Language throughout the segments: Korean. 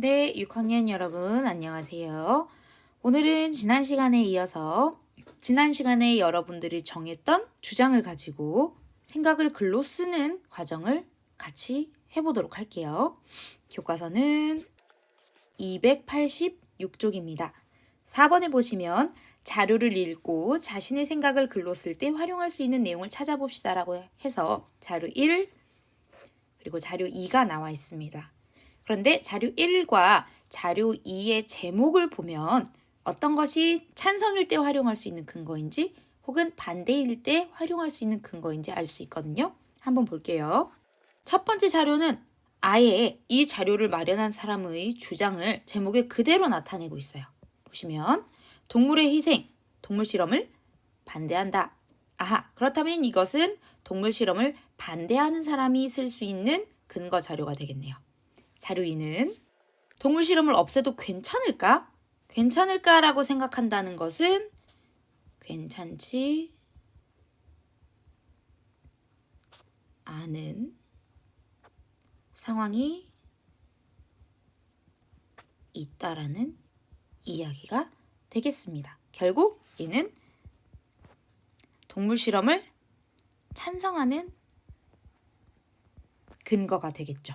네, 6학년 여러분 안녕하세요. 오늘은 지난 시간에 이어서 지난 시간에 여러분들이 정했던 주장을 가지고 생각을 글로 쓰는 과정을 같이 해보도록 할게요. 교과서는 286쪽입니다. 4번에 보시면 자료를 읽고 자신의 생각을 글로 쓸 때 활용할 수 있는 내용을 찾아봅시다라고 해서 자료 1 그리고 자료 2가 나와 있습니다. 그런데 자료 1과 자료 2의 제목을 보면 어떤 것이 찬성일 때 활용할 수 있는 근거인지 혹은 반대일 때 활용할 수 있는 근거인지 알 수 있거든요. 한번 볼게요. 첫 번째 자료는 아예 이 자료를 마련한 사람의 주장을 제목에 그대로 나타내고 있어요. 보시면 동물의 희생, 동물 실험을 반대한다. 아하, 그렇다면 이것은 동물 실험을 반대하는 사람이 쓸 수 있는 근거 자료가 되겠네요. 자료 2는 동물 실험을 없애도 괜찮을까? 괜찮을까라고 생각한다는 것은 괜찮지 않은 상황이 있다라는 이야기가 되겠습니다. 결국 얘는 동물 실험을 찬성하는 근거가 되겠죠.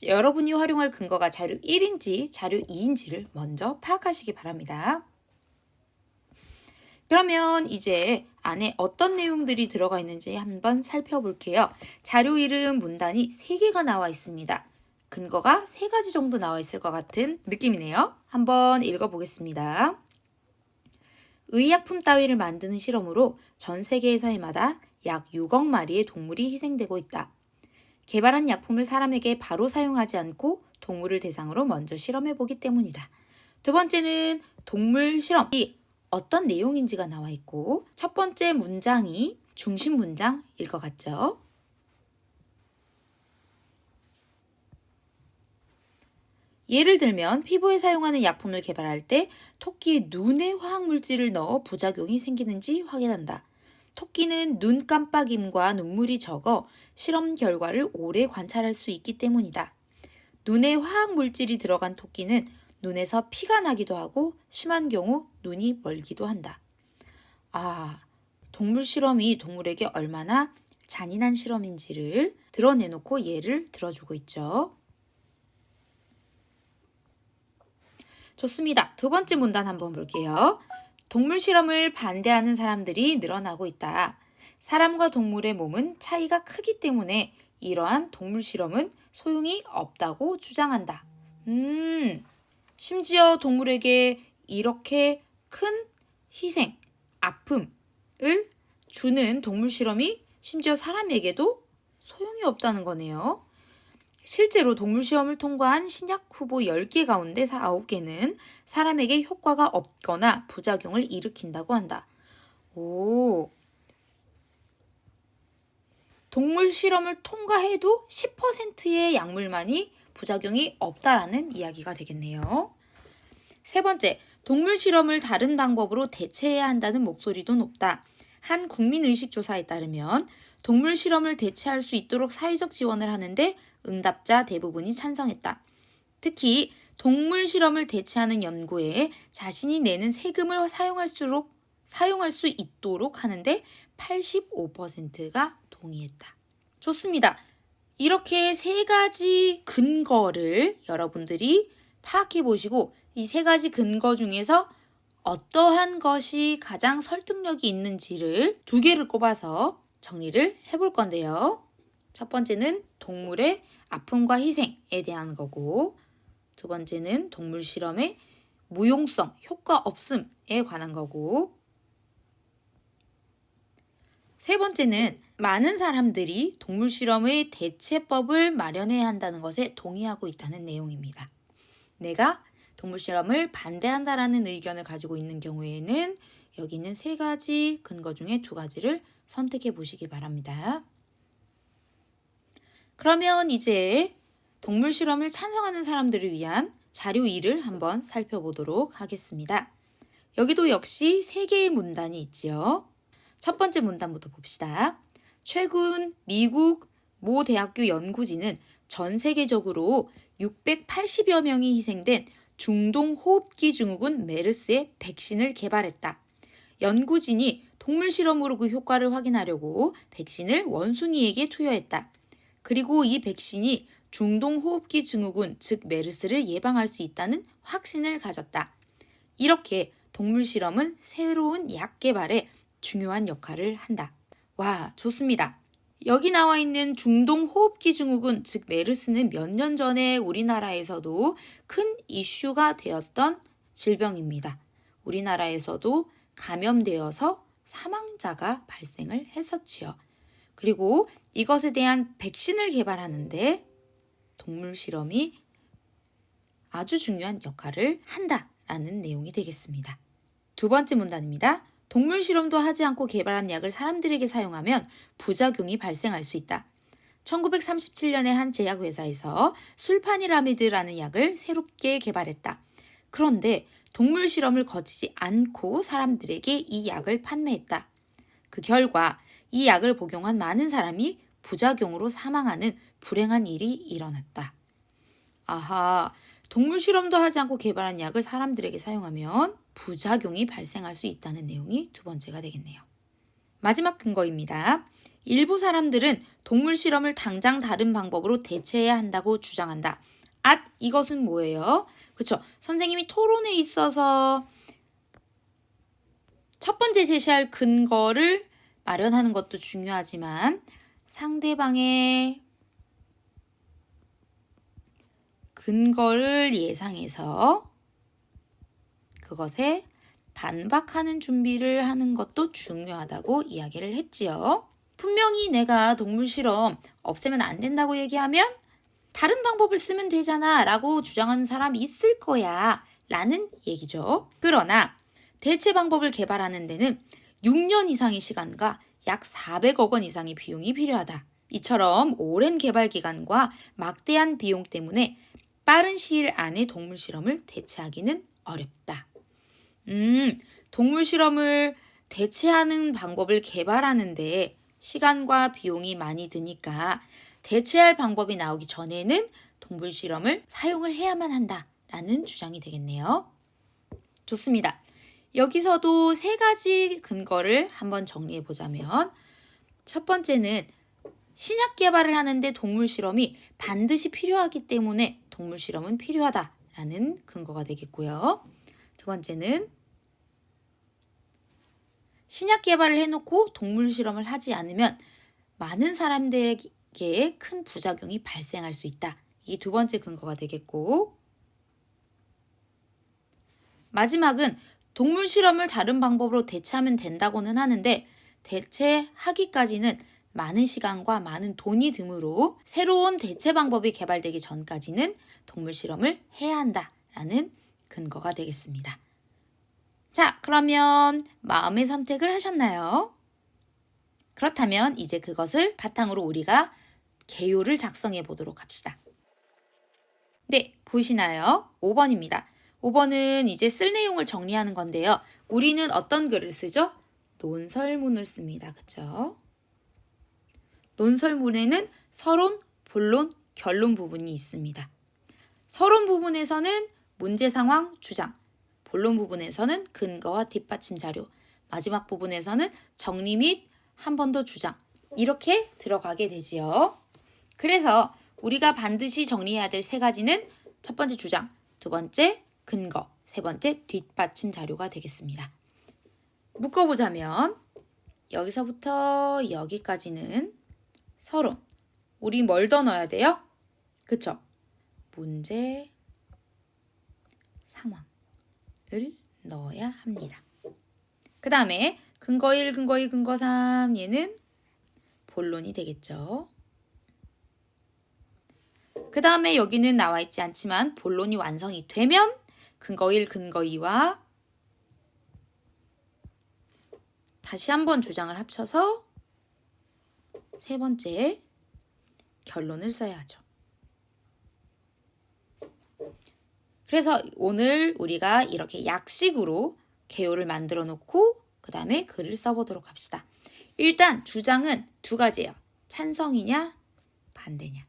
여러분이 활용할 근거가 자료 1인지 자료 2인지를 먼저 파악하시기 바랍니다. 그러면 이제 안에 어떤 내용들이 들어가 있는지 한번 살펴볼게요. 자료 이름 문단이 3개가 나와 있습니다. 근거가 3가지 정도 나와 있을 것 같은 느낌이네요. 한번 읽어보겠습니다. 의약품 따위를 만드는 실험으로 전 세계에서 해마다 약 6억 마리의 동물이 희생되고 있다. 개발한 약품을 사람에게 바로 사용하지 않고 동물을 대상으로 먼저 실험해보기 때문이다. 두 번째는 동물 실험이 어떤 내용인지가 나와 있고 첫 번째 문장이 중심 문장일 것 같죠? 예를 들면 피부에 사용하는 약품을 개발할 때 토끼의 눈에 화학물질을 넣어 부작용이 생기는지 확인한다. 토끼는 눈 깜빡임과 눈물이 적어 실험 결과를 오래 관찰할 수 있기 때문이다. 눈에 화학물질이 들어간 토끼는 눈에서 피가 나기도 하고 심한 경우 눈이 멀기도 한다. 아, 동물 실험이 동물에게 얼마나 잔인한 실험인지를 드러내놓고 예를 들어주고 있죠. 좋습니다. 두 번째 문단 한번 볼게요. 동물 실험을 반대하는 사람들이 늘어나고 있다. 사람과 동물의 몸은 차이가 크기 때문에 이러한 동물 실험은 소용이 없다고 주장한다. 심지어 동물에게 이렇게 큰 희생, 아픔을 주는 동물 실험이 심지어 사람에게도 소용이 없다는 거네요. 실제로 동물 시험을 통과한 신약 후보 10개 가운데 9개는 사람에게 효과가 없거나 부작용을 일으킨다고 한다. 오, 동물 실험을 통과해도 10%의 약물만이 부작용이 없다라는 이야기가 되겠네요. 세 번째, 동물 실험을 다른 방법으로 대체해야 한다는 목소리도 높다. 한 국민의식조사에 따르면 동물 실험을 대체할 수 있도록 사회적 지원을 하는데 응답자 대부분이 찬성했다. 특히 동물 실험을 대체하는 연구에 자신이 내는 세금을 사용할 수 있도록 하는데 85%가 동의했다. 좋습니다. 이렇게 3가지 근거를 여러분들이 파악해 보시고 이 3가지 근거 중에서 어떠한 것이 가장 설득력이 있는지를 2개를 꼽아서 정리를 해볼 건데요. 첫 번째는 동물의 아픔과 희생에 대한 거고 두 번째는 동물 실험의 무용성, 효과 없음에 관한 거고 세 번째는 많은 사람들이 동물 실험의 대체법을 마련해야 한다는 것에 동의하고 있다는 내용입니다. 내가 동물 실험을 반대한다라는 의견을 가지고 있는 경우에는 여기 있는 3가지 근거 중에 2가지를 선택해 보시기 바랍니다. 그러면 이제 동물 실험을 찬성하는 사람들을 위한 자료 2를 한번 살펴보도록 하겠습니다. 여기도 역시 3개의 문단이 있지요. 첫 번째 문단부터 봅시다. 최근 미국 모 대학교 연구진은 전 세계적으로 680여 명이 희생된 중동호흡기 증후군 메르스의 백신을 개발했다. 연구진이 동물 실험으로 그 효과를 확인하려고 백신을 원숭이에게 투여했다. 그리고 이 백신이 중동호흡기 증후군, 즉 메르스를 예방할 수 있다는 확신을 가졌다. 이렇게 동물 실험은 새로운 약 개발에 중요한 역할을 한다. 와, 좋습니다. 여기 나와 있는 중동호흡기 증후군, 즉 메르스는 몇 년 전에 우리나라에서도 큰 이슈가 되었던 질병입니다. 우리나라에서도 감염되어서 사망자가 발생을 했었지요. 그리고 이것에 대한 백신을 개발하는데 동물 실험이 아주 중요한 역할을 한다라는 내용이 되겠습니다. 두 번째 문단입니다. 동물 실험도 하지 않고 개발한 약을 사람들에게 사용하면 부작용이 발생할 수 있다. 1937년에 한 제약회사에서 술파니라미드라는 약을 새롭게 개발했다. 그런데 동물 실험을 거치지 않고 사람들에게 이 약을 판매했다. 그 결과 이 약을 복용한 많은 사람이 부작용으로 사망하는 불행한 일이 일어났다. 아하, 동물 실험도 하지 않고 개발한 약을 사람들에게 사용하면 부작용이 발생할 수 있다는 내용이 두 번째가 되겠네요. 마지막 근거입니다. 일부 사람들은 동물 실험을 당장 다른 방법으로 대체해야 한다고 주장한다. 이것은 뭐예요? 그렇죠. 선생님이 토론에 있어서 첫 번째 제시할 근거를 마련하는 것도 중요하지만 상대방의 근거를 예상해서 그것에 반박하는 준비를 하는 것도 중요하다고 이야기를 했지요. 분명히 내가 동물 실험 없애면 안 된다고 얘기하면 다른 방법을 쓰면 되잖아 라고 주장하는 사람이 있을 거야 라는 얘기죠. 그러나 대체 방법을 개발하는 데는 6년 이상의 시간과 약 400억 원 이상의 비용이 필요하다. 이처럼 오랜 개발 기간과 막대한 비용 때문에 빠른 시일 안에 동물 실험을 대체하기는 어렵다. 동물 실험을 대체하는 방법을 개발하는데 시간과 비용이 많이 드니까 대체할 방법이 나오기 전에는 동물 실험을 사용을 해야만 한다라는 주장이 되겠네요. 좋습니다. 여기서도 세 가지 근거를 한번 정리해 보자면 첫 번째는 신약 개발을 하는데 동물 실험이 반드시 필요하기 때문에 동물 실험은 필요하다라는 근거가 되겠고요. 두 번째는 신약 개발을 해놓고 동물 실험을 하지 않으면 많은 사람들에게 큰 부작용이 발생할 수 있다. 이게 두 번째 근거가 되겠고 마지막은 동물 실험을 다른 방법으로 대체하면 된다고는 하는데 대체하기까지는 많은 시간과 많은 돈이 드므로 새로운 대체 방법이 개발되기 전까지는 동물 실험을 해야 한다라는 근거가 되겠습니다. 자, 그러면 마음의 선택을 하셨나요? 그렇다면 이제 그것을 바탕으로 우리가 개요를 작성해 보도록 합시다. 네, 보시나요? 5번입니다. 5번은 이제 쓸 내용을 정리하는 건데요. 우리는 어떤 글을 쓰죠? 논설문을 씁니다. 그쵸? 논설문에는 서론, 본론, 결론 부분이 있습니다. 서론 부분에서는 문제 상황, 주장, 본론 부분에서는 근거와 뒷받침 자료, 마지막 부분에서는 정리 및 한 번 더 주장 이렇게 들어가게 되지요. 그래서 우리가 반드시 정리해야 될 세 가지는 첫 번째 주장, 두 번째 근거, 세 번째 뒷받침 자료가 되겠습니다. 묶어보자면 여기서부터 여기까지는 서론. 우리 뭘 더 넣어야 돼요? 그쵸? 문제, 상황을 넣어야 합니다. 그 다음에 근거 1, 근거 2, 근거 3 얘는 본론이 되겠죠. 그 다음에 여기는 나와 있지 않지만 본론이 완성이 되면 근거 1, 근거 2와 다시 한번 주장을 합쳐서 세 번째 결론을 써야 하죠. 그래서 오늘 우리가 이렇게 약식으로 개요를 만들어 놓고 그 다음에 글을 써보도록 합시다. 일단 주장은 두 가지예요. 찬성이냐 반대냐.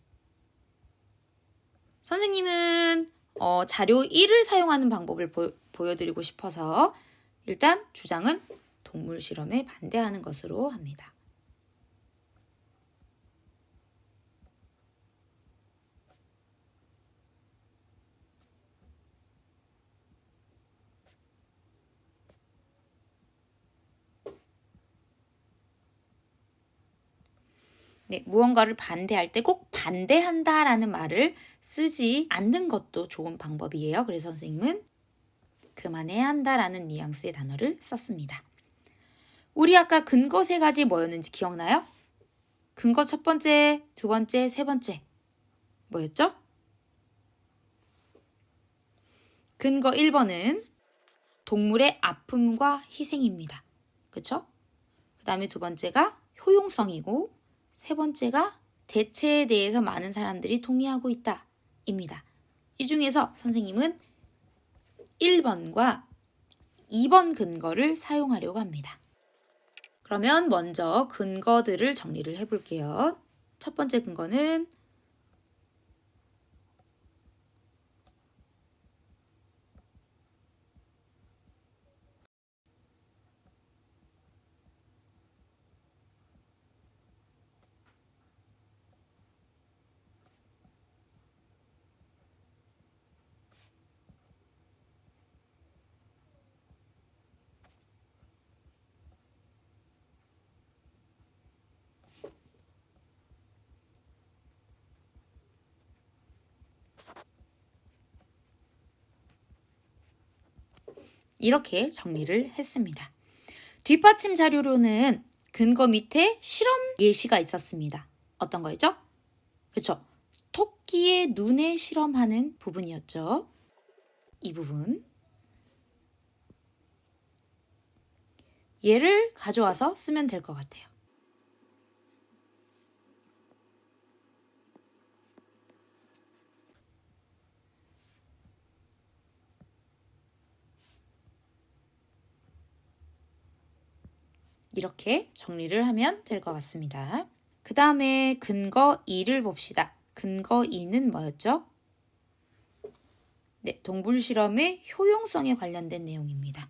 선생님은 자료 1을 사용하는 방법을 보여드리고 싶어서 일단 주장은 동물 실험에 반대하는 것으로 합니다. 네, 무언가를 반대할 때 꼭 반대한다라는 말을 쓰지 않는 것도 좋은 방법이에요. 그래서 선생님은 그만해야 한다라는 뉘앙스의 단어를 썼습니다. 우리 아까 근거 3가지 뭐였는지 기억나요? 근거 첫 번째, 두 번째, 세 번째. 뭐였죠? 근거 1번은 동물의 아픔과 희생입니다. 그쵸? 그 다음에 두 번째가 효용성이고 세 번째가 대체에 대해서 많은 사람들이 동의하고 있다 입니다. 이 중에서 선생님은 1번과 2번 근거를 사용하려고 합니다. 그러면 먼저 근거들을 정리를 해볼게요. 첫 번째 근거는 이렇게 정리를 했습니다. 뒷받침 자료로는 근거 밑에 실험 예시가 있었습니다. 어떤 거였죠? 그렇죠. 토끼의 눈에 실험하는 부분이었죠. 이 부분. 얘를 가져와서 쓰면 될 것 같아요. 이렇게 정리를 하면 될 것 같습니다. 그 다음에 근거 2를 봅시다. 근거 2는 뭐였죠? 네, 동물 실험의 효용성에 관련된 내용입니다.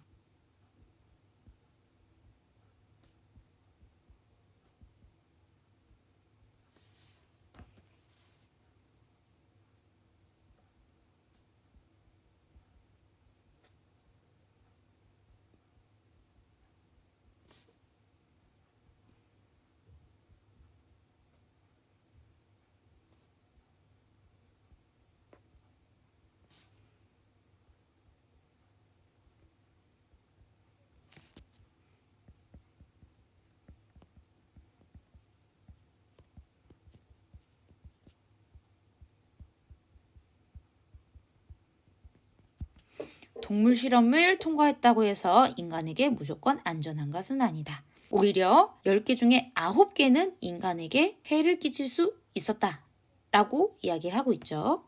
동물 실험을 통과했다고 해서 인간에게 무조건 안전한 것은 아니다. 오히려 10개 중에 9개는 인간에게 해를 끼칠 수 있었다 라고 이야기를 하고 있죠.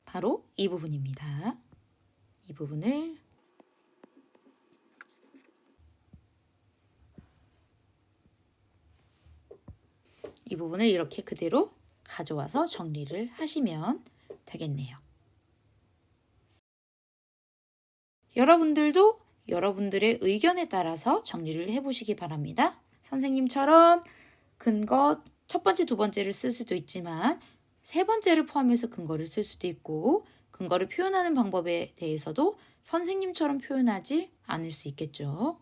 바로 이 부분입니다. 이 부분을 이렇게 그대로 가져와서 정리를 하시면 되겠네요. 여러분들도 여러분들의 의견에 따라서 정리를 해보시기 바랍니다. 선생님처럼 근거 첫 번째, 두 번째를 쓸 수도 있지만 세 번째를 포함해서 근거를 쓸 수도 있고 근거를 표현하는 방법에 대해서도 선생님처럼 표현하지 않을 수 있겠죠.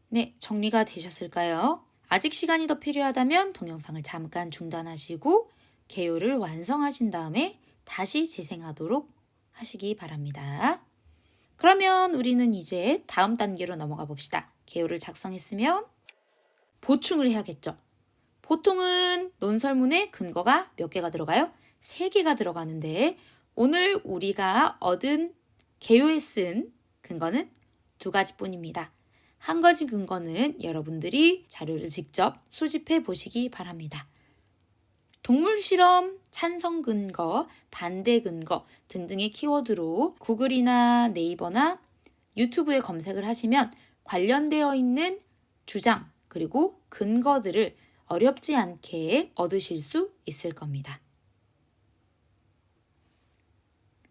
네, 정리가 되셨을까요? 아직 시간이 더 필요하다면 동영상을 잠깐 중단하시고 개요를 완성하신 다음에 다시 재생하도록 하시기 바랍니다. 그러면 우리는 이제 다음 단계로 넘어가 봅시다. 개요를 작성했으면 보충을 해야겠죠. 보통은 논설문에 근거가 몇 개가 들어가요? 3개가 들어가는데 오늘 우리가 얻은 개요에 쓴 근거는 두 가지뿐입니다. 한 가지 근거는 여러분들이 자료를 직접 수집해 보시기 바랍니다. 동물 실험, 찬성 근거, 반대 근거 등등의 키워드로 구글이나 네이버나 유튜브에 검색을 하시면 관련되어 있는 주장 그리고 근거들을 어렵지 않게 얻으실 수 있을 겁니다.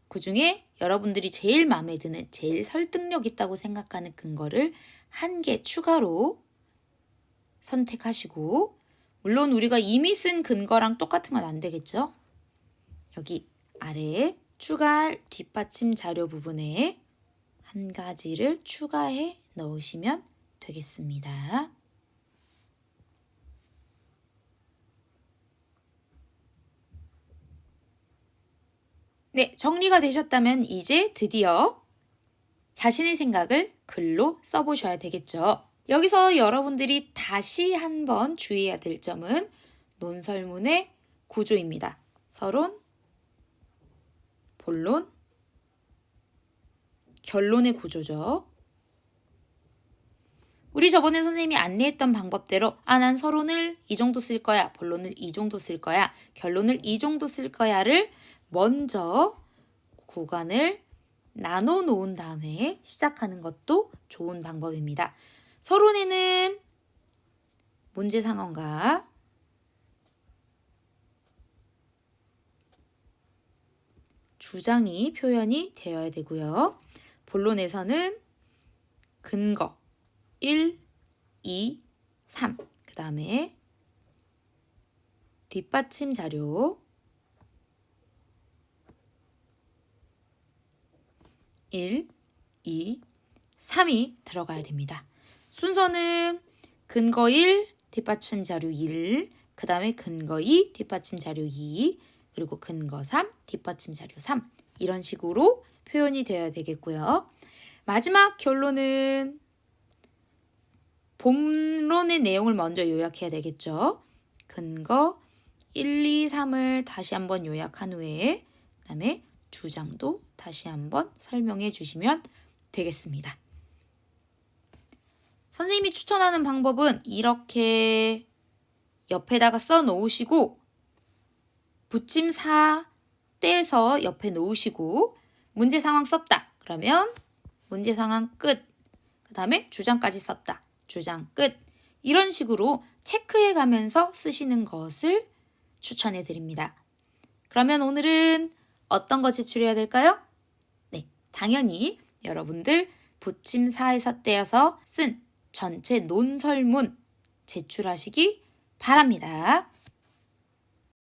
그 중에 여러분들이 제일 마음에 드는, 제일 설득력 있다고 생각하는 근거를 한 개 추가로 선택하시고, 물론 우리가 이미 쓴 근거랑 똑같은 건 안 되겠죠? 여기 아래에 추가할 뒷받침 자료 부분에 한 가지를 추가해 넣으시면 되겠습니다. 네, 정리가 되셨다면 이제 드디어 자신의 생각을 글로 써보셔야 되겠죠. 여기서 여러분들이 다시 한번 주의해야 될 점은 논설문의 구조입니다. 서론, 본론, 결론의 구조죠. 우리 저번에 선생님이 안내했던 방법대로 난 서론을 이 정도 쓸 거야, 본론을 이 정도 쓸 거야, 결론을 이 정도 쓸 거야를 먼저 구간을 나눠 놓은 다음에 시작하는 것도 좋은 방법입니다. 서론에는 문제 상황과 주장이 표현이 되어야 되고요. 본론에서는 근거 1, 2, 3, 그 다음에 뒷받침 자료 1, 2, 3이 들어가야 됩니다. 순서는 근거 1, 뒷받침 자료 1, 그 다음에 근거 2, 뒷받침 자료 2, 그리고 근거 3, 뒷받침 자료 3 이런 식으로 표현이 되어야 되겠고요. 마지막 결론은 본론의 내용을 먼저 요약해야 되겠죠. 근거 1, 2, 3을 다시 한번 요약한 후에 그 다음에 주장도 다시 한번 설명해 주시면 되겠습니다. 선생님이 추천하는 방법은 이렇게 옆에다가 써 놓으시고 붙임사 떼서 옆에 놓으시고 문제 상황 썼다. 그러면 문제 상황 끝. 그 다음에 주장까지 썼다. 주장 끝. 이런 식으로 체크해 가면서 쓰시는 것을 추천해 드립니다. 그러면 오늘은 어떤 거 제출해야 될까요? 네, 당연히 여러분들 붙임사에서 떼어서 쓴 전체 논설문 제출하시기 바랍니다.